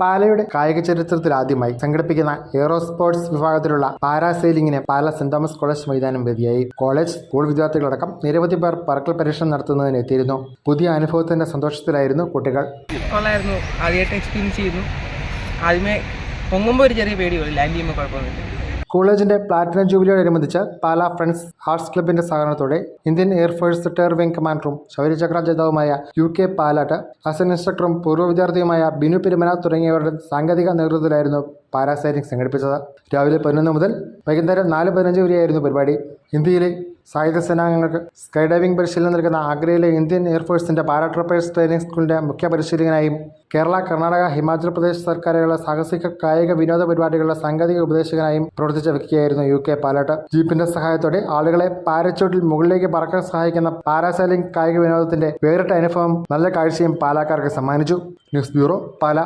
പാലയുടെ കായിക ചരിത്രത്തിൽ ആദ്യമായി സംഘടിപ്പിക്കുന്ന എയ്റോ സ്പോർട്സ് വിഭാഗത്തിലുള്ള പാരാസെയിലിംഗിന് പാല സെന്റ് തോമസ് കോളേജ് മൈതാനം വേദിയായി. കോളേജ്, സ്കൂൾ വിദ്യാർത്ഥികളടക്കം നിരവധി പേർ പറക്കൽ പരീക്ഷണം നടത്തുന്നതിന് എത്തിയിരുന്നു. പുതിയ അനുഭവത്തിന്റെ സന്തോഷത്തിലായിരുന്നു കുട്ടികൾ. ആദ്യമായിട്ട് എക്സ്പീരിയൻസ് ചെയ്യുന്നു. ആദ്യമേ പൊങ്ങുമ്പോൾ ഒരു ചെറിയ പേടിയുള്ളൂ, ലാൻഡ് ചെയ്യുമ്പോൾ കുഴപ്പമൊന്നുമില്ല. കോളേജിന്റെ പ്ലാറ്റിനം ജൂബിലിയോടനുബന്ധിച്ച് പാല ഫ്രണ്ട്സ് ആർട്സ് ക്ലബിന്റെ സഹകരണത്തോടെ ഇന്ത്യൻ എയർഫോഴ്സ് റിട്ടയർ വിംഗ് കമാൻഡറും ശൗര്യചക്ര ജേതാവുമായ UK പാലാട്ട്, അസിസ്റ്റന്റ് ഇൻസ്ട്രക്ടറും പൂർവ്വ വിദ്യാർത്ഥിയുമായ ബിനു പെരുമന തുടങ്ങിയവരുടെ സാങ്കേതിക നേതൃത്വത്തിലായിരുന്നു പാരാസൈലിംഗ് സംഘടിപ്പിച്ചത്. രാവിലെ 11 മുതൽ വൈകുന്നേരം 4:15 വരെയായിരുന്നു പരിപാടി. ഇന്ത്യയിലെ സായുധ സേനാംഗങ്ങൾക്ക് സ്കൈ ഡൈവിംഗ് പരിശീലനം നൽകുന്ന ആഗ്രയിലെ ഇന്ത്യൻ എയർഫോഴ്സിന്റെ പാരാട്രോപ്പേഴ്സ് ട്രെയിനിംഗ് സ്കൂളിന്റെ മുഖ്യ പരിശീലകനായും കേരള, കർണാടക, ഹിമാചൽ പ്രദേശ് സർക്കാരുകളുടെ സാഹസിക കായിക വിനോദ പരിപാടികളുടെ സാങ്കേതിക ഉപദേശകനായും പ്രവർത്തിച്ച വ്യക്തിയായിരുന്നു UK പാലാട്ട്. ജീപ്പിന്റെ സഹായത്തോടെ ആളുകളെ പാരച്യൂട്ടിൽ മുകളിലേക്ക് പറക്കാൻ സഹായിക്കുന്ന പാരാസൈലിംഗ് കായിക വിനോദത്തിന്റെ വേറിട്ട അനുഭവം നല്ല കാഴ്ചയും പാലക്കാർക്ക് സമ്മാനിച്ചു. ന്യൂസ് ബ്യൂറോ, പാല.